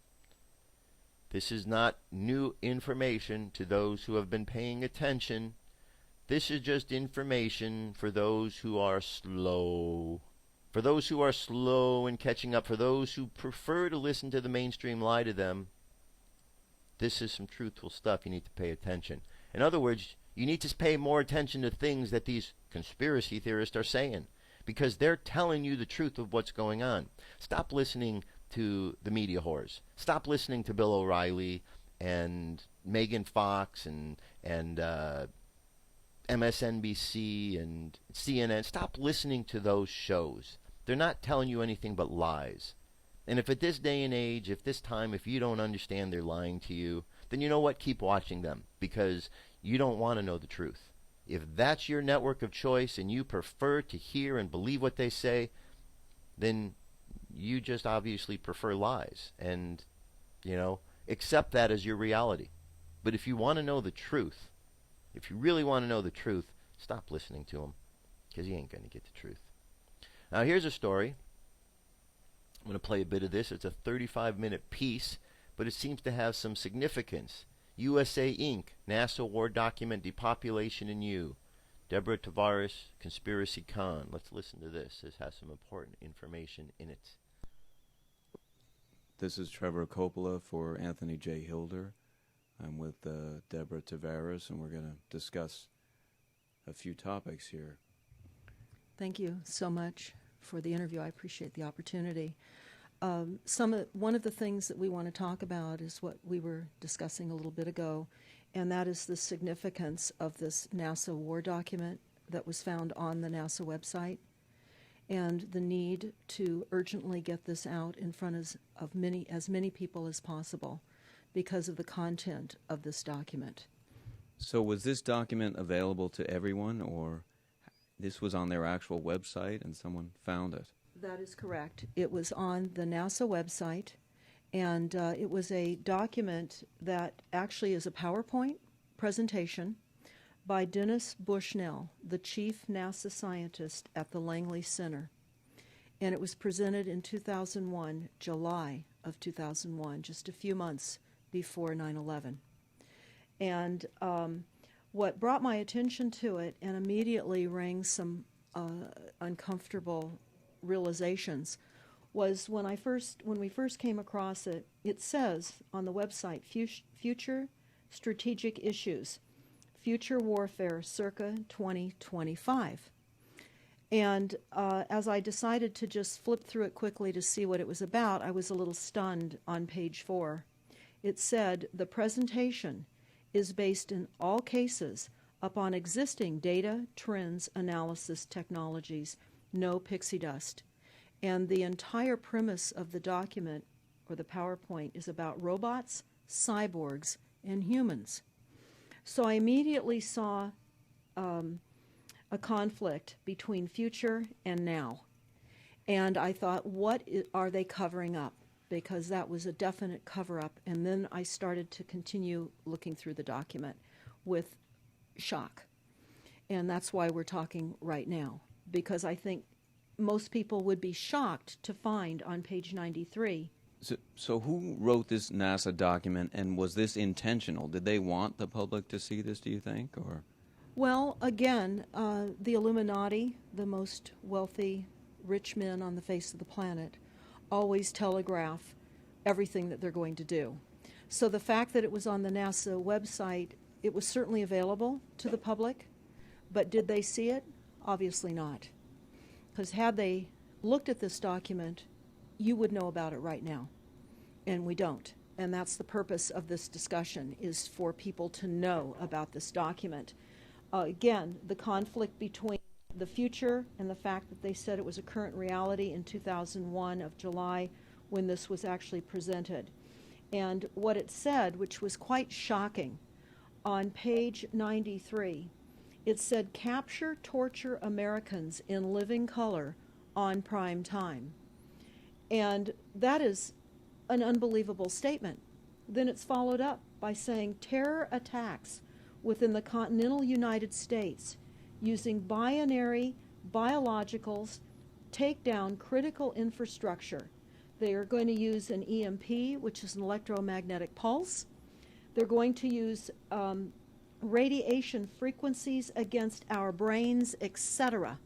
this is not new information to those who have been paying attention. This is just information for those who are slow. For those who are slow in catching up, for those who prefer to listen to the mainstream lie to them, this is some truthful stuff. You need to pay attention. In other words, you need to pay more attention to things that these conspiracy theorists are saying, because they're telling you the truth of what's going on. Stop listening to the media whores. Stop listening to Bill O'Reilly and Megan Fox and MSNBC and CNN, stop listening to those shows. They're not telling you anything but lies. And if at this day and age, if this time, if you don't understand they're lying to you, then you know what? Keep watching them, because you don't want to know the truth. If that's your network of choice and you prefer to hear and believe what they say, then you just obviously prefer lies. And, accept that as your reality. But if you want to know the truth, if you really want to know the truth, stop listening to them, because you ain't going to get the truth. Now, here's a story. I'm going to play a bit of this. It's a 35-minute piece, but it seems to have some significance. USA Inc., NASA War Document, Depopulation in You. Deborah, Tavares, Conspiracy Con. Let's listen to this. This has some important information in it. This is Trevor Coppola for Anthony J. Hilder. I'm with Deborah Tavares, and we're going to discuss a few topics here. Thank you so much for the interview. I appreciate the opportunity. One of the things that we want to talk about is what we were discussing a little bit ago, and that is the significance of this NASA war document that was found on the NASA website, and the need to urgently get this out in front of as many people as possible because of the content of this document. So was this document available to everyone, or this was on their actual website and someone found it? That is correct. It was on the NASA website, and it was a document that actually is a PowerPoint presentation by Dennis Bushnell, the chief NASA scientist at the Langley Center. And it was presented in 2001, July of 2001, just a few months before 9/11. And what brought my attention to it and immediately rang some uncomfortable realizations was when we first came across it. It says on the website, Future Strategic Issues, Future Warfare circa 2025. And as I decided to just flip through it quickly to see what it was about, I was a little stunned on page 4. It said, the presentation is based in all cases upon existing data, trends, analysis technologies, no pixie dust. And the entire premise of the document, or the PowerPoint, is about robots, cyborgs, and humans. So I immediately saw a conflict between future and now. And I thought, what are they covering up? Because that was a definite cover-up. And then I started to continue looking through the document with shock. And that's why we're talking right now, because I think most people would be shocked to find on page 93. So who wrote this NASA document, and was this intentional? Did they want the public to see this, do you think? Or? Well, again, the Illuminati, the most wealthy, rich men on the face of the planet, always telegraph everything that they're going to do. So the fact that it was on the NASA website, it was certainly available to the public, but did they see it? Obviously not. Because had they looked at this document, you would know about it right now, and we don't. And that's the purpose of this discussion, is for people to know about this document. Again, the conflict between the future and the fact that they said it was a current reality in 2001 of July when this was actually presented. And what it said, which was quite shocking, on page 93, it said, capture, torture Americans in living color on prime time. And that is an unbelievable statement. Then it's followed up by saying terror attacks within the continental United States using binary biologicals take down critical infrastructure. They are going to use an EMP, which is an electromagnetic pulse. They're going to use radiation frequencies against our brains, etc.,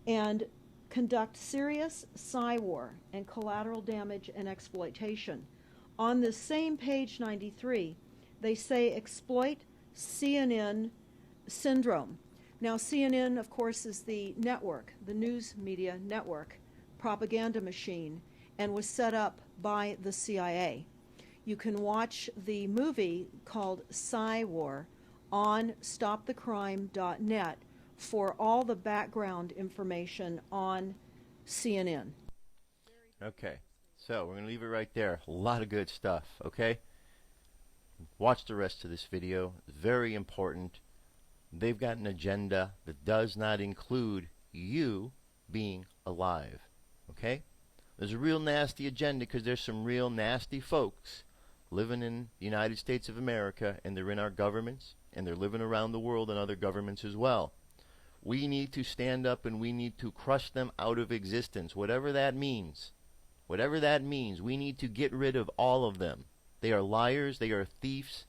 and conduct serious psy-war and collateral damage and exploitation. On this same page 93, they say exploit CNN syndrome. Now, CNN, of course, is the network, the news media network, propaganda machine, and was set up by the CIA. You can watch the movie called Psy War on stopthecrime.net for all the background information on CNN. Okay, so we're going to leave it right there. A lot of good stuff, okay? Watch the rest of this video. It's very important. They've got an agenda that does not include you being alive, okay? There's a real nasty agenda because there's some real nasty folks living in the United States of America, and they're in our governments, and they're living around the world in other governments as well. We need to stand up and we need to crush them out of existence, whatever that means. Whatever that means, we need to get rid of all of them. They are liars, they are thieves,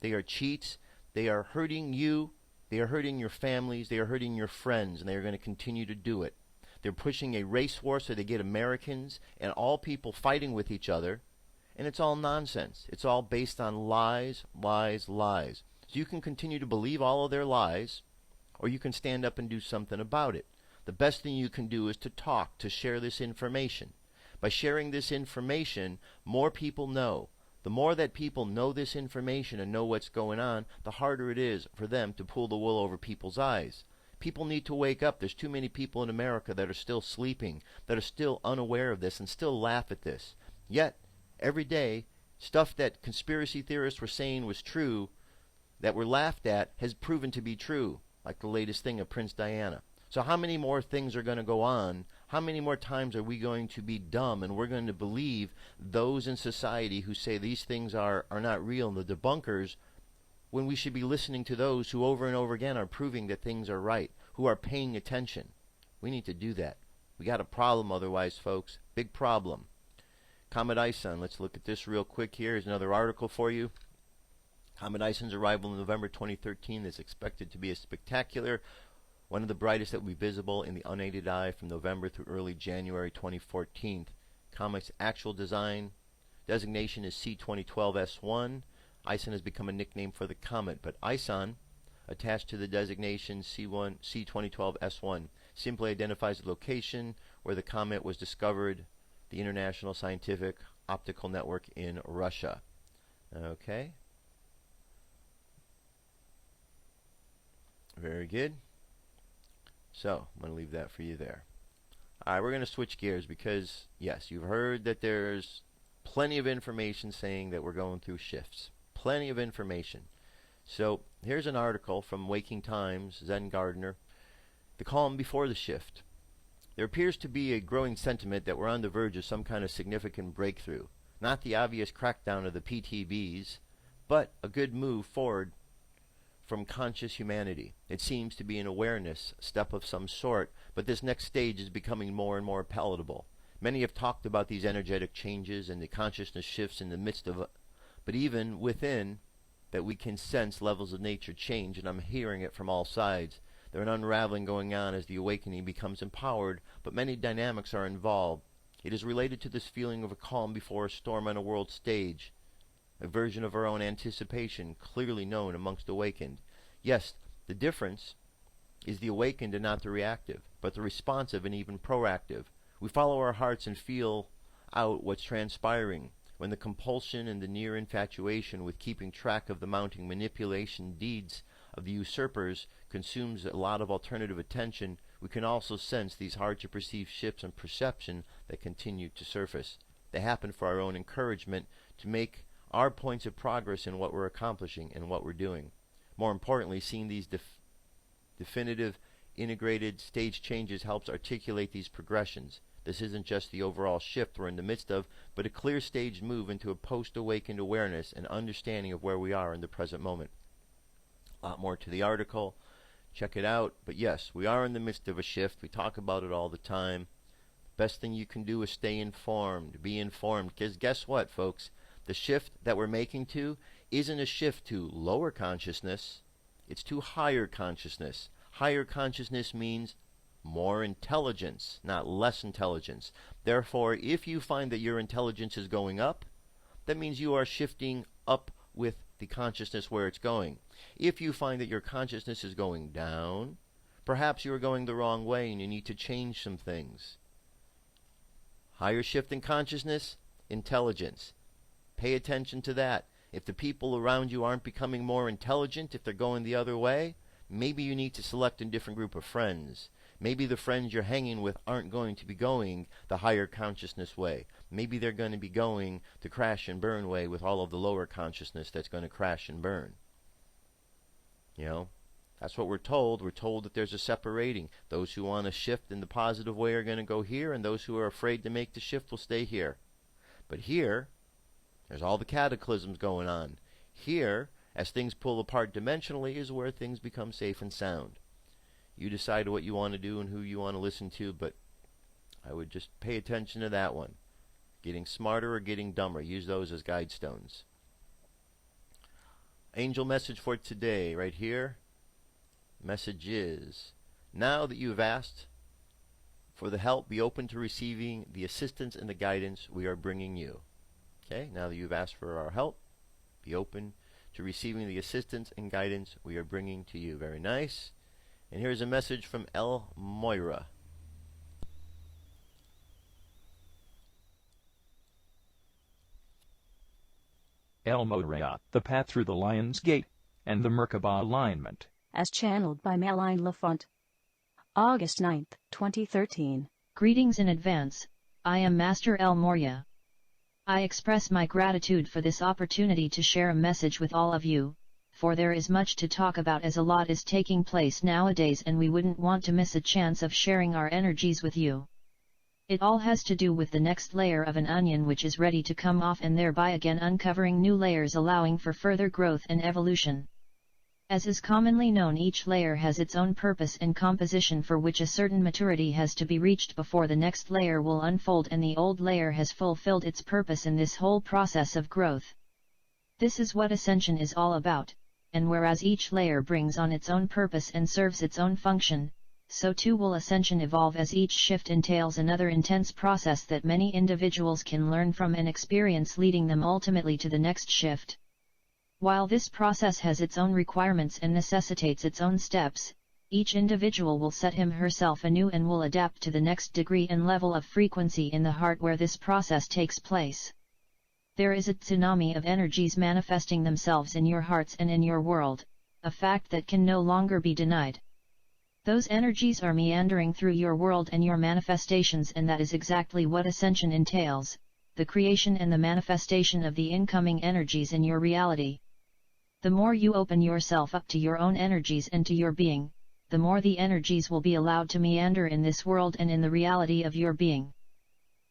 they are cheats, they are hurting you, they are hurting your families, they are hurting your friends, and they are going to continue to do it. They're pushing a race war so they get Americans and all people fighting with each other, and it's all nonsense. It's all based on lies, lies, lies. So you can continue to believe all of their lies, or you can stand up and do something about it. The best thing you can do is to talk, to share this information. By sharing this information, more people know. The more that people know this information and know what's going on, the harder it is for them to pull the wool over people's eyes. People need to wake up. There's too many people in America that are still sleeping, that are still unaware of this and still laugh at this. Yet, every day, stuff that conspiracy theorists were saying was true, that were laughed at, has proven to be true, like the latest thing of Prince Diana. So how many more things are going to go on? How many more times are we going to be dumb and we're going to believe those in society who say these things are not real and the debunkers, when we should be listening to those who over and over again are proving that things are right, who are paying attention? We need to do that. We got a problem otherwise, folks. Big problem. Comet ISON. Let's look at this real quick here. Here's another article for you. Comet ISON's arrival in November 2013 is expected to be a spectacular, one of the brightest that will be visible in the unaided eye from November through early January 2014. Comet's actual design designation is C2012S1. ISON has become a nickname for the comet, but ISON, attached to the designation C2012S1, simply identifies the location where the comet was discovered, the International Scientific Optical Network in Russia. Okay. Very good. So, I'm going to leave that for you there. Alright, we're going to switch gears because, yes, you've heard that there's plenty of information saying that we're going through shifts. Plenty of information. So, here's an article from Waking Times, Zen Gardner, the calm before the shift. There appears to be a growing sentiment that we're on the verge of some kind of significant breakthrough. Not the obvious crackdown of the PTBs, but a good move forward from conscious humanity. It seems to be an awareness step of some sort, but this next stage is becoming more and more palatable. Many have talked about these energetic changes and the consciousness shifts in the midst of, but even within that we can sense levels of nature change, and I'm hearing it from all sides. There's an unraveling going on as the awakening becomes empowered, but many dynamics are involved. It is related to this feeling of a calm before a storm on a world stage, a version of our own anticipation, clearly known amongst awakened. Yes, the difference is the awakened and not the reactive, but the responsive and even proactive. We follow our hearts and feel out what's transpiring. When the compulsion and the near infatuation with keeping track of the mounting manipulation deeds of the usurpers consumes a lot of alternative attention, we can also sense these hard-to-perceive shifts in perception that continue to surface. They happen for our own encouragement to make our points of progress in what we're accomplishing and what we're doing. More importantly, seeing these definitive, integrated stage changes helps articulate these progressions. This isn't just the overall shift we're in the midst of, but a clear stage move into a post-awakened awareness and understanding of where we are in the present moment. A lot more to the article. Check it out. But yes, we are in the midst of a shift. We talk about it all the time. Best thing you can do is stay informed. Be informed. Because guess what, folks? The shift that we're making to isn't a shift to lower consciousness. It's to higher consciousness. Higher consciousness means more intelligence, not less intelligence. Therefore, if you find that your intelligence is going up, that means you are shifting up with the consciousness where it's going. If you find that your consciousness is going down, perhaps you are going the wrong way and you need to change some things. Higher shift in consciousness, intelligence. Pay attention to that. If the people around you aren't becoming more intelligent, if they're going the other way, maybe you need to select a different group of friends. Maybe the friends you're hanging with aren't going to be going the higher consciousness way. Maybe they're going to be going the crash and burn way with all of the lower consciousness that's going to crash and burn. You know, that's what we're told. We're told that there's a separating. Those who want to shift in the positive way are going to go here, and those who are afraid to make the shift will stay here. But here, there's all the cataclysms going on. Here, as things pull apart dimensionally, is where things become safe and sound. You decide what you want to do and who you want to listen to, but I would just pay attention to that one. Getting smarter or getting dumber. Use those as guide stones. Angel message for today, right here. Message is, now that you have asked for the help, be open to receiving the assistance and the guidance we are bringing you. Okay, now that you've asked for our help, be open to receiving the assistance and guidance we are bringing to you. Very nice. And here's a message from El Moira. El Moria, the path through the Lion's Gate, and the Merkaba alignment. As channeled by Maline Lafont. August 9, 2013. Greetings in advance. I am Master El Morya. I express my gratitude for this opportunity to share a message with all of you, for there is much to talk about as a lot is taking place nowadays and we wouldn't want to miss a chance of sharing our energies with you. It all has to do with the next layer of an onion which is ready to come off and thereby again uncovering new layers allowing for further growth and evolution. As is commonly known, each layer has its own purpose and composition for which a certain maturity has to be reached before the next layer will unfold and the old layer has fulfilled its purpose in this whole process of growth. This is what ascension is all about, and whereas each layer brings on its own purpose and serves its own function, so too will ascension evolve as each shift entails another intense process that many individuals can learn from and experience, leading them ultimately to the next shift. While this process has its own requirements and necessitates its own steps, each individual will set him/herself anew and will adapt to the next degree and level of frequency in the heart where this process takes place. There is a tsunami of energies manifesting themselves in your hearts and in your world, a fact that can no longer be denied. Those energies are meandering through your world and your manifestations, and that is exactly what ascension entails, the creation and the manifestation of the incoming energies in your reality. The more you open yourself up to your own energies and to your being, the more the energies will be allowed to meander in this world and in the reality of your being.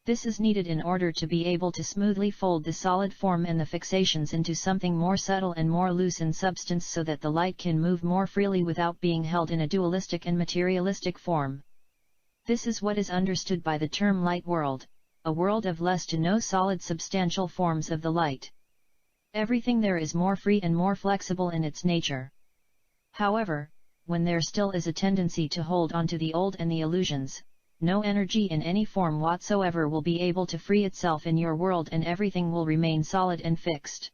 This is needed in order to be able to smoothly fold the solid form and the fixations into something more subtle and more loose in substance so that the light can move more freely without being held in a dualistic and materialistic form. This is what is understood by the term light world, a world of less to no solid substantial forms of the light. Everything there is more free and more flexible in its nature. However, when there still is a tendency to hold on to the old and the illusions, no energy in any form whatsoever will be able to free itself in your world and everything will remain solid and fixed.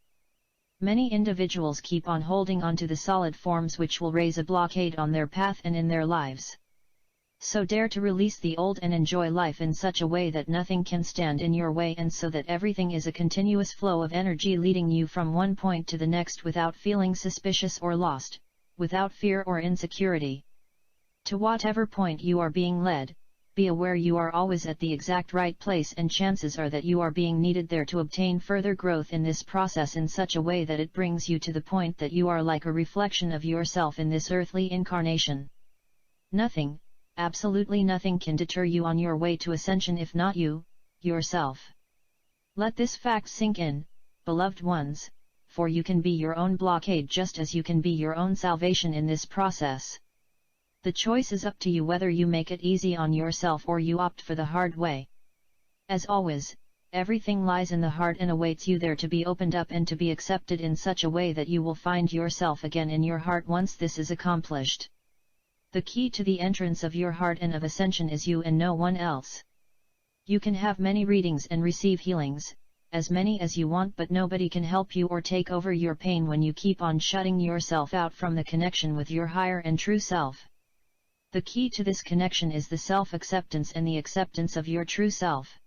Many individuals keep on holding on to the solid forms which will raise a blockade on their path and in their lives. So dare to release the old and enjoy life in such a way that nothing can stand in your way, and so that everything is a continuous flow of energy leading you from one point to the next without feeling suspicious or lost, without fear or insecurity. To whatever point you are being led, be aware you are always at the exact right place, and chances are that you are being needed there to obtain further growth in this process in such a way that it brings you to the point that you are like a reflection of yourself in this earthly incarnation. Nothing, absolutely nothing can deter you on your way to ascension if not you, yourself. Let this fact sink in, beloved ones, for you can be your own blockade just as you can be your own salvation in this process. The choice is up to you whether you make it easy on yourself or you opt for the hard way. As always, everything lies in the heart and awaits you there to be opened up and to be accepted in such a way that you will find yourself again in your heart once this is accomplished. The key to the entrance of your heart and of ascension is you and no one else. You can have many readings and receive healings, as many as you want, but nobody can help you or take over your pain when you keep on shutting yourself out from the connection with your higher and true self. The key to this connection is the self-acceptance and the acceptance of your true self.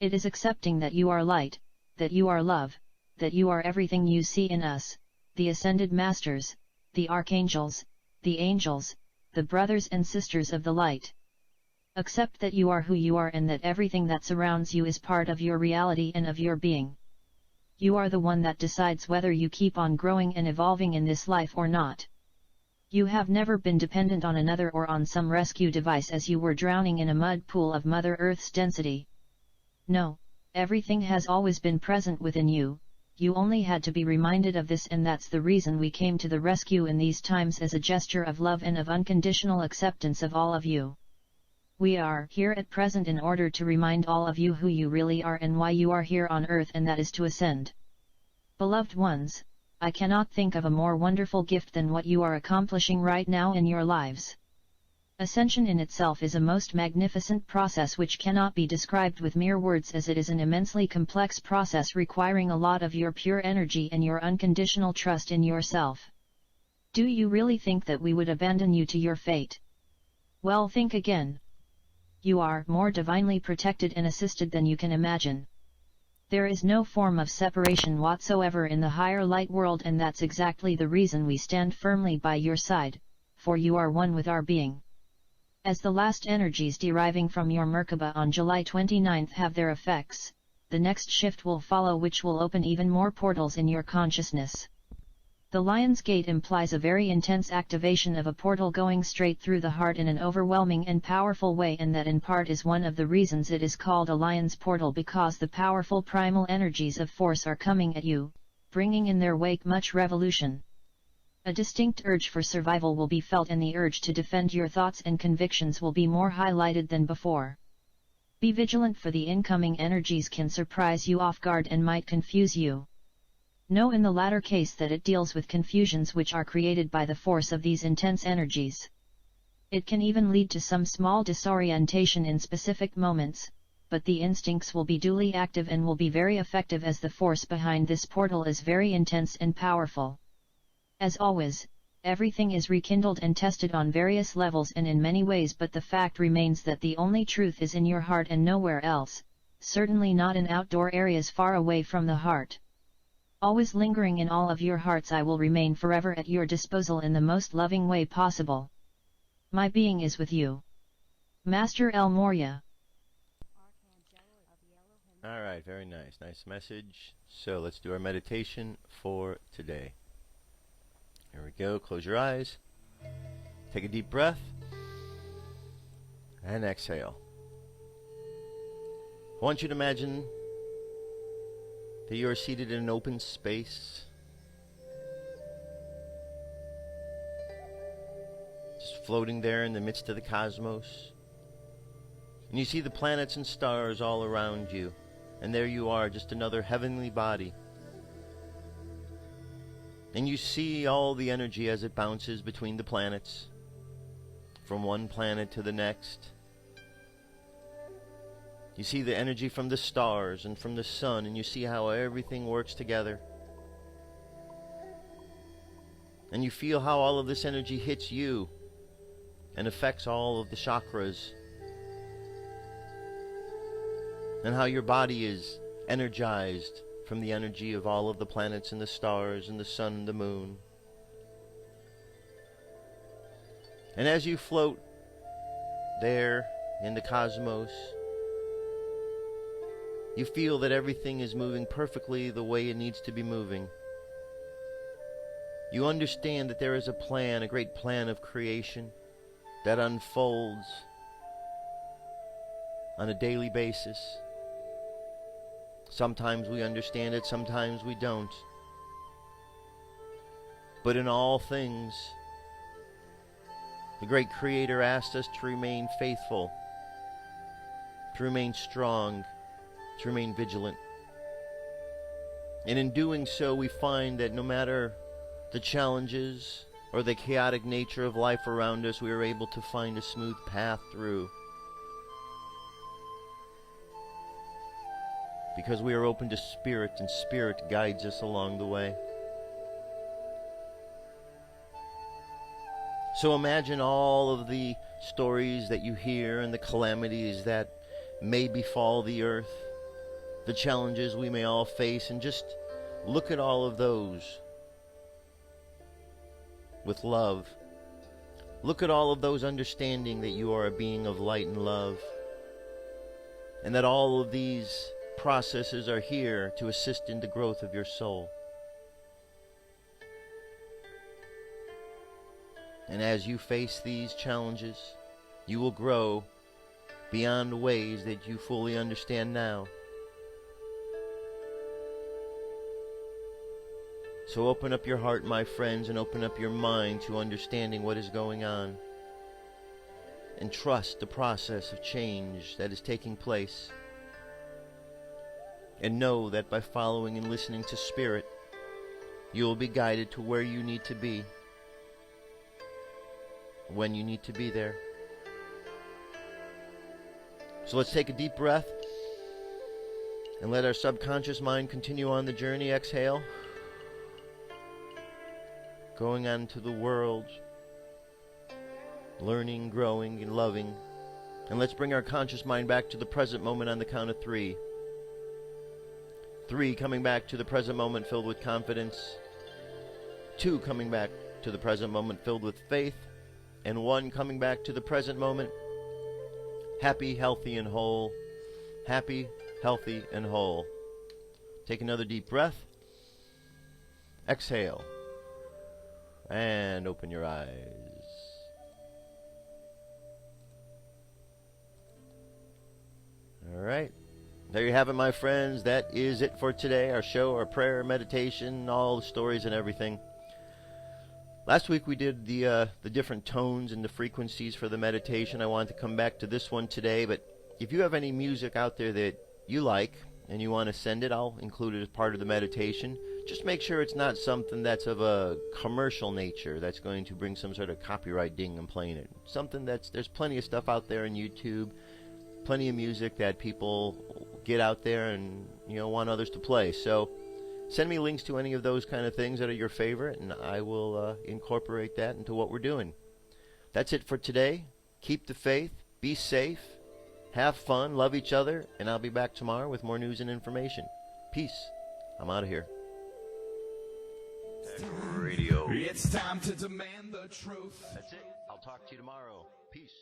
It is accepting that you are light, that you are love, that you are everything you see in us, the ascended masters, the archangels, the angels, the brothers and sisters of the light. Accept that you are who you are and that everything that surrounds you is part of your reality and of your being. You are the one that decides whether you keep on growing and evolving in this life or not. You have never been dependent on another or on some rescue device as you were drowning in a mud pool of Mother Earth's density. No, everything has always been present within you, you only had to be reminded of this, and that's the reason we came to the rescue in these times as a gesture of love and of unconditional acceptance of all of you. We are here at present in order to remind all of you who you really are and why you are here on earth, and that is to ascend. Beloved ones, I cannot think of a more wonderful gift than what you are accomplishing right now in your lives. Ascension in itself is a most magnificent process which cannot be described with mere words, as it is an immensely complex process requiring a lot of your pure energy and your unconditional trust in yourself. Do you really think that we would abandon you to your fate? Well, think again. You are more divinely protected and assisted than you can imagine. There is no form of separation whatsoever in the higher light world, and that's exactly the reason we stand firmly by your side, for you are one with our being. As the last energies deriving from your Merkaba on July 29th have their effects, the next shift will follow, which will open even more portals in your consciousness. The Lion's Gate implies a very intense activation of a portal going straight through the heart in an overwhelming and powerful way, and that in part is one of the reasons it is called a Lion's Portal, because the powerful primal energies of force are coming at you, bringing in their wake much revolution. A distinct urge for survival will be felt, and the urge to defend your thoughts and convictions will be more highlighted than before. Be vigilant, for the incoming energies can surprise you off guard and might confuse you. Know in the latter case that it deals with confusions which are created by the force of these intense energies. It can even lead to some small disorientation in specific moments, but the instincts will be duly active and will be very effective, as the force behind this portal is very intense and powerful. As always, everything is rekindled and tested on various levels and in many ways, but the fact remains that the only truth is in your heart and nowhere else, certainly not in outdoor areas far away from the heart. Always lingering in all of your hearts, I will remain forever at your disposal in the most loving way possible. My being is with you. Master El Morya. Alright, very nice. Nice message. So let's do our meditation for today. Here we go. Close your eyes. Take a deep breath. And exhale. I want you to imagine that you are seated in an open space, just floating there in the midst of the cosmos, and you see the planets and stars all around you, and there you are, just another heavenly body, and you see all the energy as it bounces between the planets, from one planet to the next. You see the energy from the stars and from the sun, and you see how everything works together. And you feel how all of this energy hits you and affects all of the chakras. And how your body is energized from the energy of all of the planets and the stars and the sun and the moon. And as you float there in the cosmos, you feel that everything is moving perfectly the way it needs to be moving. You understand that there is a plan, a great plan of creation that unfolds on a daily basis. Sometimes we understand it, sometimes we don't. But in all things, the great Creator asked us to remain faithful, to remain strong, to remain vigilant. And in doing so, we find that no matter the challenges or the chaotic nature of life around us, we are able to find a smooth path through, because we are open to Spirit, and Spirit guides us along the way. So imagine all of the stories that you hear and the calamities that may befall the earth, the challenges we may all face, and just Look at all of those with love. Look at all of those understanding that you are a being of light and love, and that all of these processes are here to assist in the growth of your soul. And as you face these challenges, you will grow beyond ways that you fully understand now. So open up your heart, my friends, and open up your mind to understanding what is going on. And trust the process of change that is taking place. And know that by following and listening to Spirit, you will be guided to where you need to be, when you need to be there. So let's take a deep breath and let our subconscious mind continue on the journey. Exhale. Going on to the world, learning, growing, and loving. And let's bring our conscious mind back to the present moment on the count of 3. 3, coming back to the present moment filled with confidence. 2, coming back to the present moment filled with faith. And 1, coming back to the present moment happy, healthy, and whole. Happy, healthy, and whole. Take another deep breath. Exhale. And open your eyes. All right. There you have it, my friends. That is it for today. Our show, our prayer, meditation, all the stories and everything. Last week we did the different tones and the frequencies for the meditation. I wanted to come back to this one today, but if you have any music out there that you like and you want to send it, I'll include it as part of the meditation. Just make sure it's not something that's of a commercial nature that's going to bring some sort of copyright ding and playing it. Something there's plenty of stuff out there on YouTube, plenty of music that people get out there and want others to play. So send me links to any of those kind of things that are your favorite, and I will incorporate that into what we're doing. That's it for today. Keep the faith, be safe, have fun, love each other, and I'll be back tomorrow with more news and information. Peace. I'm out of here. Radio. It's time to demand the truth. That's it. I'll talk to you tomorrow. Peace.